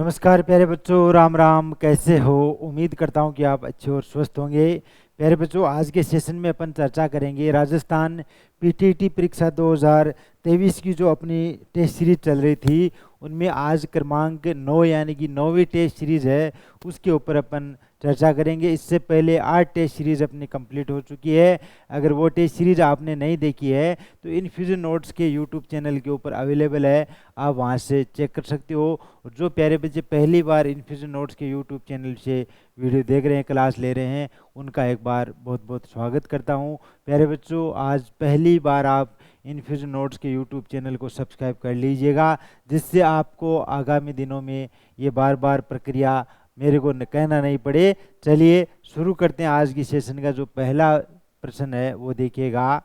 नमस्कार प्यारे बच्चों, राम राम। कैसे हो? उम्मीद करता हूँ कि आप अच्छे और स्वस्थ होंगे। प्यारे बच्चों, आज के सेशन में अपन चर्चा करेंगे राजस्थान पीटीटी परीक्षा 2023 की जो अपनी टेस्ट सीरीज चल रही थी, उनमें आज क्रमांक 9 यानी कि 9वीं टेस्ट सीरीज है, उसके ऊपर अपन चर्चा करेंगे। इससे पहले 8 टेस्ट सीरीज अपनी कंप्लीट हो चुकी है। अगर वो टेस्ट सीरीज आपने नहीं देखी है तो इन्फ्यूजन नोट्स के यूट्यूब चैनल के ऊपर अवेलेबल है, आप वहाँ से चेक कर सकते हो। और जो प्यारे बच्चे पहली बार इन्फ्यूजन नोट्स के यूट्यूब चैनल से वीडियो देख रहे हैं, क्लास ले रहे हैं, उनका एक बार बहुत बहुत स्वागत करता हूं। प्यारे बच्चों, आज पहली बार आप इन्फ्यूजन नोट्स के यूट्यूब चैनल को सब्सक्राइब कर लीजिएगा, जिससे आपको आगामी दिनों में ये बार बार प्रक्रिया मेरे को कहना नहीं पड़े। चलिए शुरू करते हैं। आज की सेशन का जो पहला प्रश्न है वो देखिएगा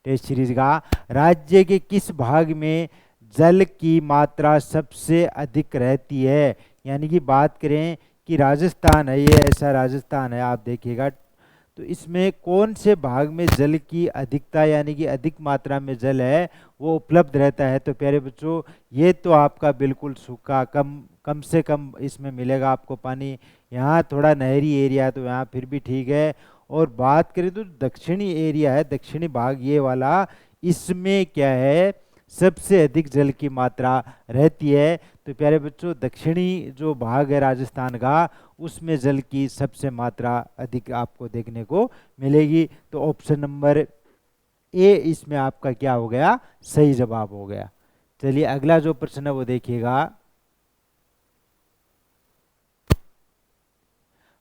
टेस्ट सीरीज का। राज्य के किस भाग में जल की मात्रा सबसे अधिक रहती है? यानी कि बात करें कि राजस्थान है, ये ऐसा राजस्थान है, आप देखिएगा तो इसमें कौन से भाग में जल की अधिकता यानी कि अधिक मात्रा में जल है वो उपलब्ध रहता है? तो प्यारे बच्चों, ये तो आपका बिल्कुल सूखा, कम से कम इसमें मिलेगा आपको पानी। यहाँ थोड़ा नहरी एरिया तो यहाँ फिर भी ठीक है। और बात करें तो दक्षिणी एरिया है, दक्षिणी भाग ये वाला, इसमें क्या है, सबसे अधिक जल की मात्रा रहती है। तो प्यारे बच्चों, दक्षिणी जो भाग है राजस्थान का, उसमें जल की सबसे मात्रा अधिक आपको देखने को मिलेगी। तो ऑप्शन नंबर ए इसमें आपका क्या हो गया? सही जवाब हो गया। चलिए अगला जो प्रश्न है वो देखिएगा।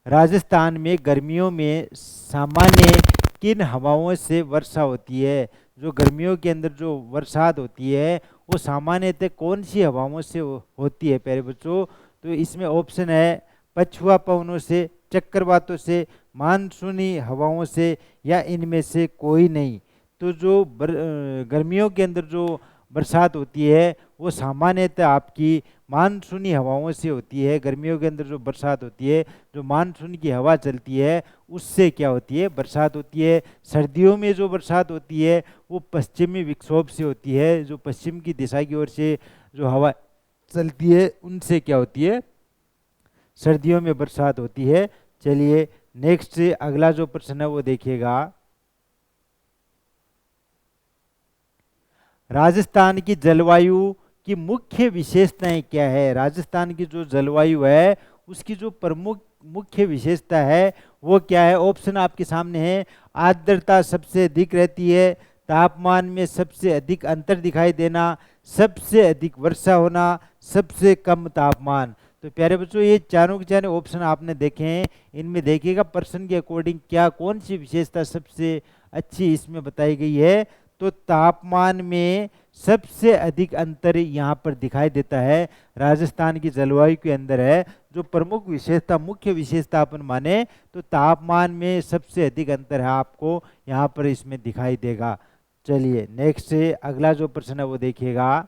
राजस्थान में गर्मियों में सामान्य किन हवाओं से वर्षा होती है? जो गर्मियों के अंदर जो बरसात होती है वो सामान्यतः कौन सी हवाओं से होती है प्यारे बच्चों? तो इसमें ऑप्शन है पछुआ पवनों से, चक्रवातों से, मानसूनी हवाओं से, या इनमें से कोई नहीं। तो जो गर्मियों के अंदर जो बरसात होती है वो सामान्यतः आपकी मानसूनी हवाओं से होती है। गर्मियों के अंदर जो बरसात होती है, जो मानसून की हवा चलती है, उससे क्या होती है? बरसात होती है। सर्दियों में जो बरसात होती है वो पश्चिमी विक्षोभ से होती है, जो पश्चिम की दिशा की ओर से जो हवा चलती है उनसे क्या होती है? सर्दियों में बरसात होती है। चलिए नेक्स्ट अगला जो प्रश्न है वो देखिएगा। राजस्थान की जलवायु की मुख्य विशेषताएं क्या है? राजस्थान की जो जलवायु है उसकी जो प्रमुख मुख्य विशेषता है वो क्या है? ऑप्शन आपके सामने है। आर्द्रता सबसे अधिक रहती है, तापमान में सबसे अधिक अंतर दिखाई देना, सबसे अधिक वर्षा होना, सबसे कम तापमान। तो प्यारे बच्चों, ये चारों के चारों ऑप्शन आपने देखे हैं, इनमें देखिएगा पर्सन के अकॉर्डिंग क्या कौन सी विशेषता सबसे अच्छी इसमें बताई गई है। तो तापमान में सबसे अधिक अंतर यहाँ पर दिखाई देता है, राजस्थान की जलवायु के अंदर है। जो प्रमुख विशेषता, मुख्य विशेषता अपन माने तो तापमान में सबसे अधिक अंतर है, आपको यहाँ पर इसमें दिखाई देगा। चलिए नेक्स्ट अगला जो प्रश्न है वो देखिएगा।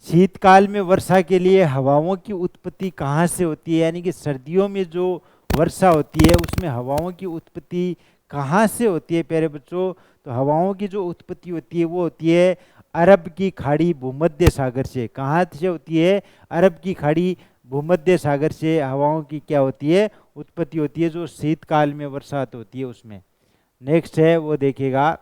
शीतकाल में वर्षा के लिए हवाओं की उत्पत्ति कहाँ से होती है? यानी कि सर्दियों में जो वर्षा होती है उसमें हवाओं की उत्पत्ति कहाँ से होती है प्यारे बच्चों? तो हवाओं की जो उत्पत्ति होती है वो होती है अरब की खाड़ी भूमध्य सागर से। कहाँ से होती है? अरब की खाड़ी भूमध्य सागर से हवाओं की क्या होती है? उत्पत्ति होती है, जो शीतकाल में वर्षा होती है उसमें। नेक्स्ट है वो देखिएगा।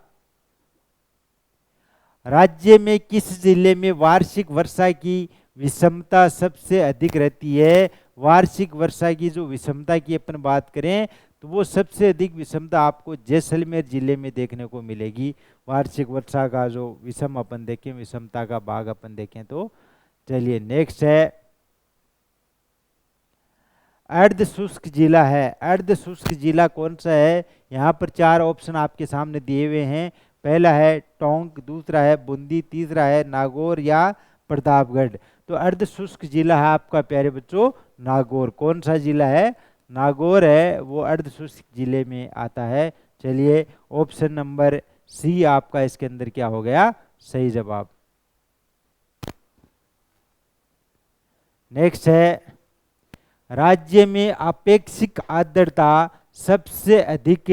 राज्य में किस जिले में वार्षिक वर्षा की विषमता सबसे अधिक रहती है? वार्षिक वर्षा की जो विषमता की अपन बात करें तो वो सबसे अधिक विषमता आपको जैसलमेर जिले में देखने को मिलेगी। वार्षिक वर्षा का जो विषम अपन देखें, विषमता का भाग अपन देखें तो। चलिए नेक्स्ट है अर्ध शुष्क जिला है। अर्ध शुष्क जिला कौन सा है? यहाँ पर 4 ऑप्शन आपके सामने दिए हुए हैं। पहला है टोंक, दूसरा है बूंदी, तीसरा है नागौर या प्रतापगढ़। तो अर्ध शुष्क जिला है आपका प्यारे बच्चों नागौर। कौन सा जिला है? नागौर है, वो अर्ध शुष्क जिले में आता है। चलिए ऑप्शन नंबर सी आपका इसके अंदर क्या हो गया? सही जवाब। नेक्स्ट है राज्य में अपेक्षित आर्द्रता सबसे अधिक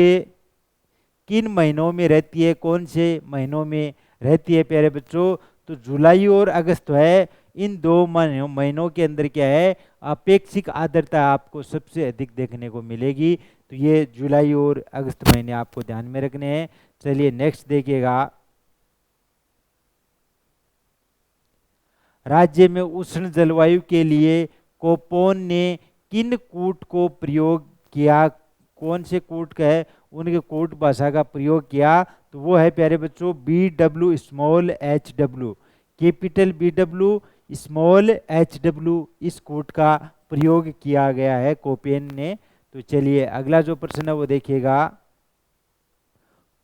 किन महीनों में रहती है, कौन से महीनों में रहती है प्यारे बच्चों? तो जुलाई और अगस्त है, इन दो महीनों के अंदर क्या है, अपेक्षिक आर्द्रता आपको सबसे अधिक देखने को मिलेगी। तो ये जुलाई और अगस्त महीने आपको ध्यान में रखने हैं। चलिए नेक्स्ट देखिएगा, राज्य में उष्ण जलवायु के लिए कोपोन ने किन कूट को प्रयोग किया? कौन से कूट का है, उनके कूट भाषा का प्रयोग किया? तो वो है प्यारे बच्चों BW small HW, capital BW small HW, इस कूट का प्रयोग किया गया है कोपेन ने। तो चलिए अगला जो प्रश्न है वो देखिएगा,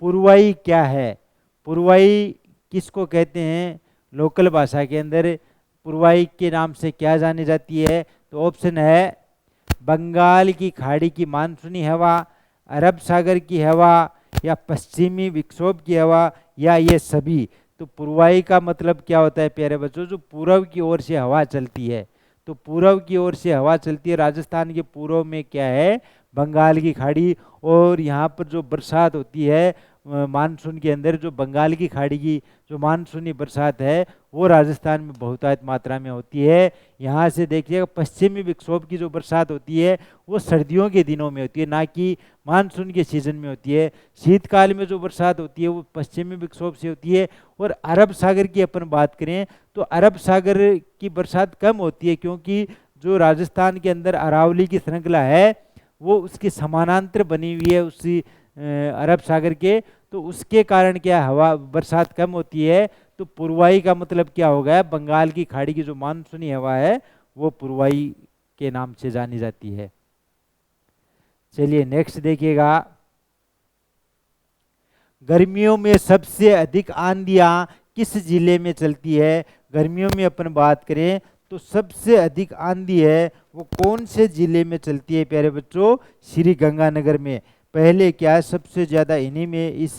पुरवाई क्या है? पुरवाई किसको कहते हैं? लोकल भाषा के अंदर पुरवाई के नाम से क्या जानी जाती है? तो ऑप्शन है बंगाल की खाड़ी की मानसूनी हवा, अरब सागर की हवा, या पश्चिमी विक्षोभ की हवा, या ये सभी। तो पुरवाई का मतलब क्या होता है प्यारे बच्चों? जो पूर्व की ओर से हवा चलती है। तो पूर्व की ओर से हवा चलती है, राजस्थान के पूर्व में क्या है, बंगाल की खाड़ी, और यहाँ पर जो बरसात होती है मानसून के अंदर, जो बंगाल की खाड़ी की जो मानसूनी बरसात है वो राजस्थान में बहुतायत मात्रा में होती है। यहाँ से देखिएगा पश्चिमी विक्षोभ की जो बरसात होती है वो सर्दियों के दिनों में होती है, ना कि मानसून के सीजन में होती है। शीतकाल में जो बरसात होती है वो पश्चिमी विक्षोभ से होती है। और अरब सागर की अपन बात करें तो अरब सागर की बरसात कम होती है, क्योंकि जो राजस्थान के अंदर अरावली की श्रृंखला है वो उसकी समानांतर बनी हुई है उसी अरब सागर के, तो उसके कारण क्या हवा बरसात कम होती है। तो पुरवाई का मतलब क्या होगा, बंगाल की खाड़ी की जो मानसूनी हवा है वो पुरवाई के नाम से जानी जाती है। चलिए नेक्स्ट देखिएगा, गर्मियों में सबसे अधिक आंधियां किस जिले में चलती है? गर्मियों में अपन बात करें तो सबसे अधिक आंधी है वो कौन से जिले में चलती है प्यारे बच्चों? श्री गंगानगर में। पहले क्या है, सबसे ज़्यादा इन्हीं में, इस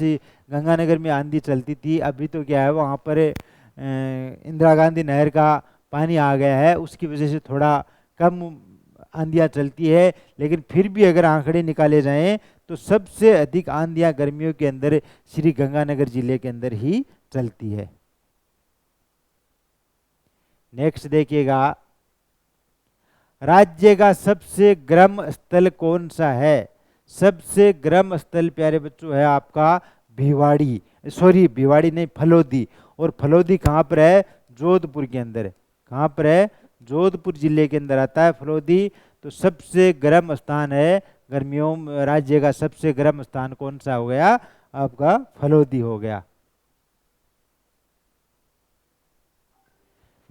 गंगानगर में आंधी चलती थी। अभी तो क्या है वहाँ पर इंदिरा गांधी नहर का पानी आ गया है, उसकी वजह से थोड़ा कम आंधियाँ चलती है। लेकिन फिर भी अगर आंकड़े निकाले जाएं तो सबसे अधिक आंधियाँ गर्मियों के अंदर श्री गंगानगर जिले के अंदर ही चलती है। नेक्स्ट देखिएगा, राज्य का सबसे गर्म स्थल कौन सा है? सबसे गर्म स्थल प्यारे बच्चों है आपका भिवाड़ी, सॉरी भिवाड़ी नहीं, फलोदी। और फलोदी कहाँ पर है? जोधपुर के अंदर। कहाँ पर है? जोधपुर जिले के अंदर आता है फलोदी। तो सबसे गर्म स्थान है गर्मियों में, राज्य का सबसे गर्म स्थान कौन सा हो गया? आपका फलोदी हो गया।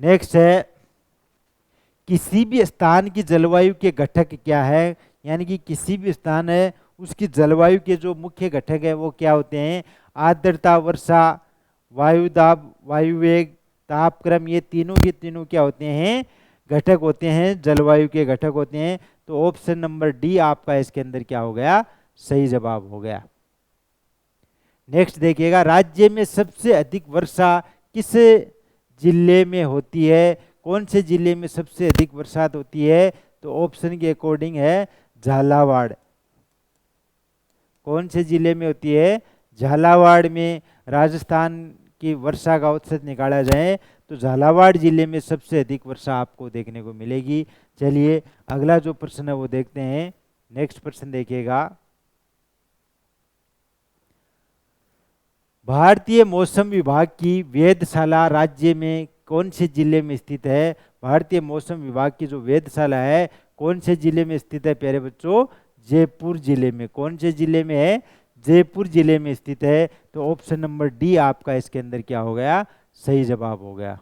नेक्स्ट है, किसी भी स्थान की जलवायु के घटक क्या है? यानी कि किसी भी स्थान है उसकी जलवायु के जो मुख्य घटक है वो क्या होते हैं? आर्द्रता, वर्षा, वायु दाब, वायु वेग, तापक्रम, ये तीनों के तीनों क्या होते हैं? घटक होते हैं, जलवायु के घटक होते हैं। तो ऑप्शन नंबर डी आपका इसके अंदर क्या हो गया? सही जवाब हो गया। नेक्स्ट देखिएगा, राज्य में सबसे अधिक वर्षा किस जिले में होती है? कौन से जिले में सबसे अधिक बरसात होती है? तो ऑप्शन के अकॉर्डिंग है झालावाड़। कौन से जिले में होती है? झालावाड़ में। राजस्थान की वर्षा का औसत निकाला जाए तो झालावाड़ जिले में सबसे अधिक वर्षा आपको देखने को मिलेगी। चलिए अगला जो प्रश्न है वो देखते हैं। नेक्स्ट प्रश्न देखिएगा, भारतीय मौसम विभाग की वेधशाला राज्य में कौन से जिले में स्थित है? भारतीय मौसम विभाग की जो वेधशाला है कौन से जिले में स्थित है प्यारे बच्चों? जयपुर जिले में। कौन से जिले में है? जयपुर जिले में स्थित है। तो ऑप्शन नंबर डी आपका इसके अंदर क्या हो गया? सही जवाब हो गया।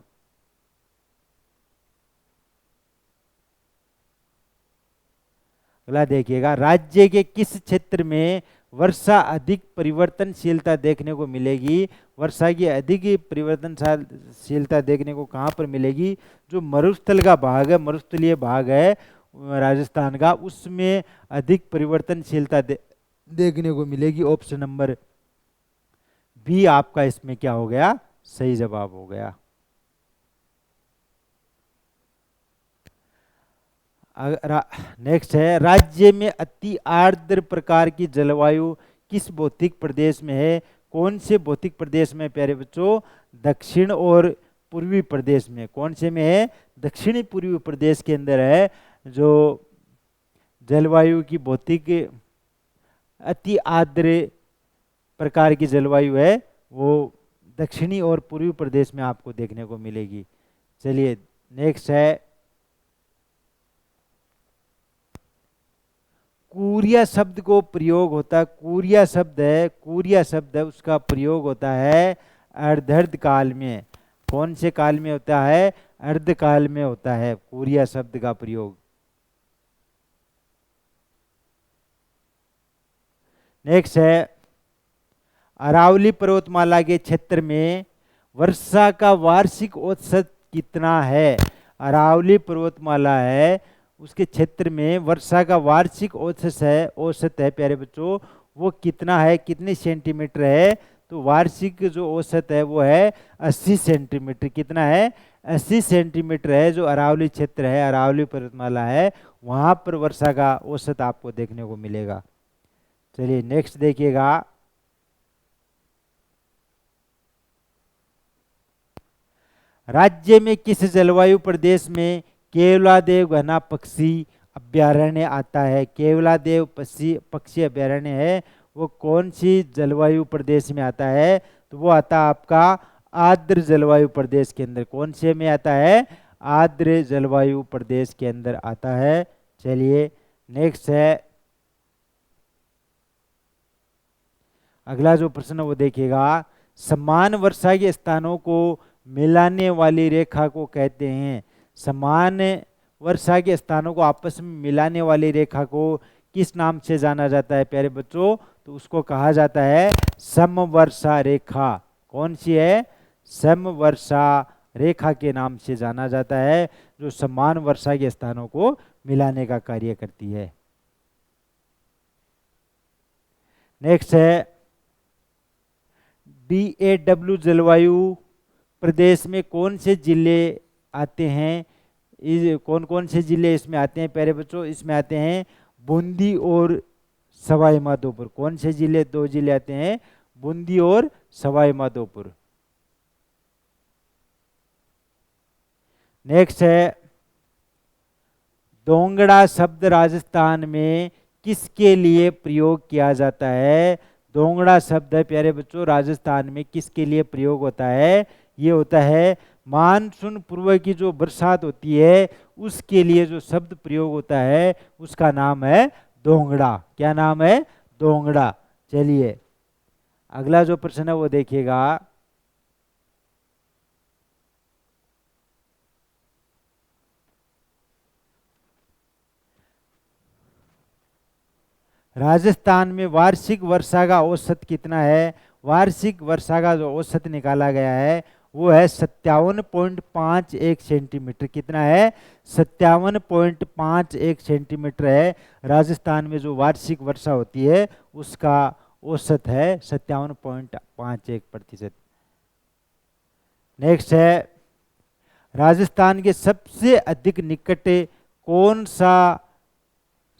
अगला देखिएगा, राज्य के किस क्षेत्र में वर्षा अधिक परिवर्तनशीलता देखने को मिलेगी? वर्षा की अधिक परिवर्तनशीलता देखने को कहाँ पर मिलेगी? जो मरुस्थल का भाग है, मरुस्थलीय भाग है राजस्थान का, उसमें अधिक परिवर्तनशीलता देखने को मिलेगी। ऑप्शन नंबर बी आपका इसमें क्या हो गया? सही जवाब हो गया। नेक्स्ट है, राज्य में अति आर्द्र प्रकार की जलवायु किस भौतिक प्रदेश में है? कौन से भौतिक प्रदेश में प्यारे बच्चों? दक्षिण और पूर्वी प्रदेश में। कौन से में है? दक्षिणी पूर्वी प्रदेश के अंदर है जो जलवायु की भौतिक अति आर्द्र प्रकार की जलवायु है, वो दक्षिणी और पूर्वी प्रदेश में आपको देखने को मिलेगी। चलिए नेक्स्ट है कूरिया शब्द को प्रयोग होता है, कूरिया शब्द है उसका प्रयोग होता है अर्धर्ध काल में। कौन से काल में होता है? अर्ध काल में होता है कूरिया शब्द का प्रयोग। नेक्स्ट है अरावली पर्वतमाला के क्षेत्र में वर्षा का वार्षिक औसत कितना है? अरावली पर्वतमाला है, उसके क्षेत्र में वर्षा का वार्षिक औसत है प्यारे बच्चों, वो कितना है? कितने सेंटीमीटर है? तो वार्षिक जो औसत है वो है 80 सेंटीमीटर। कितना है? 80 सेंटीमीटर है। जो अरावली क्षेत्र है, अरावली पर्वतमाला है, वहां पर वर्षा का औसत आपको देखने को मिलेगा। चलिए नेक्स्ट देखिएगा, राज्य में किस जलवायु प्रदेश में केवलादेव घना पक्षी अभ्यारण्य आता है? केवलादेव पक्षी अभ्यारण्य है, वो कौन सी जलवायु प्रदेश में आता है? तो वो आता है आपका आर्द्र जलवायु प्रदेश के अंदर। कौन से में आता है? आर्द्र जलवायु प्रदेश के अंदर आता है। चलिए नेक्स्ट है, अगला जो प्रश्न वो देखिएगा, समान वर्षा के स्थानों को मिलाने वाली रेखा को कहते हैं। समान वर्षा के स्थानों को आपस में मिलाने वाली रेखा को किस नाम से जाना जाता है प्यारे बच्चों? तो उसको कहा जाता है समवर्षा रेखा। कौन सी है? समवर्षा रेखा के नाम से जाना जाता है, जो समान वर्षा के स्थानों को मिलाने का कार्य करती है। नेक्स्ट है DAW जलवायु प्रदेश में कौन से जिले आते हैं? कौन कौन से जिले इसमें आते हैं प्यारे बच्चों? इसमें आते हैं बूंदी और सवाई माधोपुर। कौन से जिले? 2 जिले आते हैं, बूंदी और सवाई माधोपुर। नेक्स्ट है दोंगड़ा शब्द राजस्थान में किसके लिए प्रयोग किया जाता है? दोंगड़ा शब्द है प्यारे बच्चों राजस्थान में किसके लिए प्रयोग होता है? ये होता है मानसून पूर्व की जो बरसात होती है उसके लिए जो शब्द प्रयोग होता है उसका नाम है दोंगड़ा। क्या नाम है? दोंगड़ा। चलिए अगला जो प्रश्न है वो देखिएगा, राजस्थान में वार्षिक वर्षा का औसत कितना है? वार्षिक वर्षा का जो औसत निकाला गया है वो है 57.51 सेंटीमीटर। कितना है? 57.51 सेंटीमीटर है। राजस्थान में जो वार्षिक वर्षा होती है उसका औसत है 57.51%। नेक्स्ट है राजस्थान के सबसे अधिक निकट कौन सा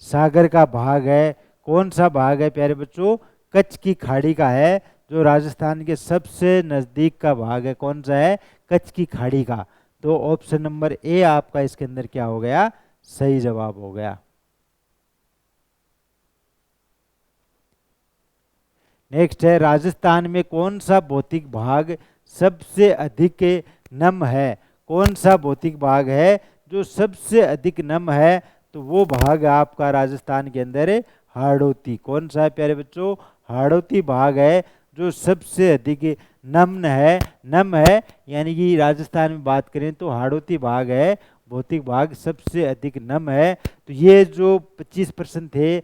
सागर का भाग है? कौन सा भाग है प्यारे बच्चों? कच्छ की खाड़ी का है, जो राजस्थान के सबसे नजदीक का भाग है। कौन सा है? कच्छ की खाड़ी का। तो ऑप्शन नंबर ए आपका इसके अंदर क्या हो गया? सही जवाब हो गया। नेक्स्ट है राजस्थान में कौन सा भौतिक भाग सबसे अधिक नम है? कौन सा भौतिक भाग है जो सबसे अधिक नम है? तो वो भाग आपका राजस्थान के अंदर है हाड़ौती। कौन सा है प्यारे बच्चों? हाड़ौती भाग है जो सबसे अधिक नम्न है। नम है यानी कि राजस्थान में बात करें तो हाड़ौती भाग है, भौतिक भाग सबसे अधिक नम है। तो ये जो 25% थे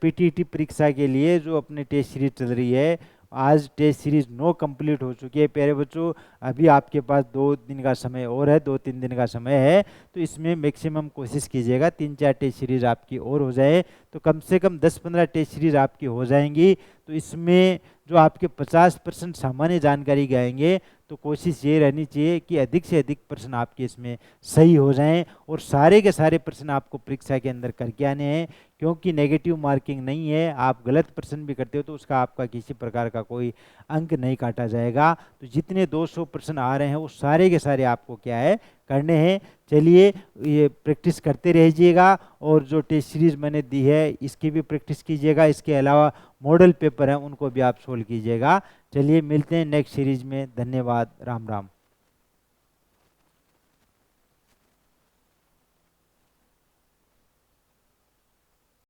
PTT परीक्षा के लिए जो अपने टेस्ट सीरीज चल रही है, आज टेस्ट सीरीज 9 कंप्लीट हो चुकी है प्यारे बच्चों। अभी आपके पास 2 दिन का समय और है, 2-3 दिन का समय है, तो इसमें मैक्सिमम कोशिश कीजिएगा 3-4 टेस्ट सीरीज आपकी और हो जाए, तो कम से कम 10-15 टेस्ट सीरीज आपकी हो जाएंगी। तो इसमें जो आपके 50% सामान्य जानकारी के आएंगे तो कोशिश ये रहनी चाहिए कि अधिक से अधिक प्रश्न आपके इसमें सही हो जाएं और सारे के सारे प्रश्न आपको परीक्षा के अंदर करके आने हैं, क्योंकि नेगेटिव मार्किंग नहीं है। आप गलत प्रश्न भी करते हो तो उसका आपका किसी प्रकार का कोई अंक नहीं काटा जाएगा। तो जितने 200 प्रश्न आ रहे हैं वो सारे के सारे आपको क्या है करने हैं। चलिए ये प्रैक्टिस करते रहिएगा और जो टेस्ट सीरीज मैंने दी है इसकी भी प्रैक्टिस कीजिएगा। इसके अलावा मॉडल पेपर हैं उनको भी आप सोल्व कीजिएगा। चलिए मिलते हैं नेक्स्ट सीरीज में। धन्यवाद। राम राम।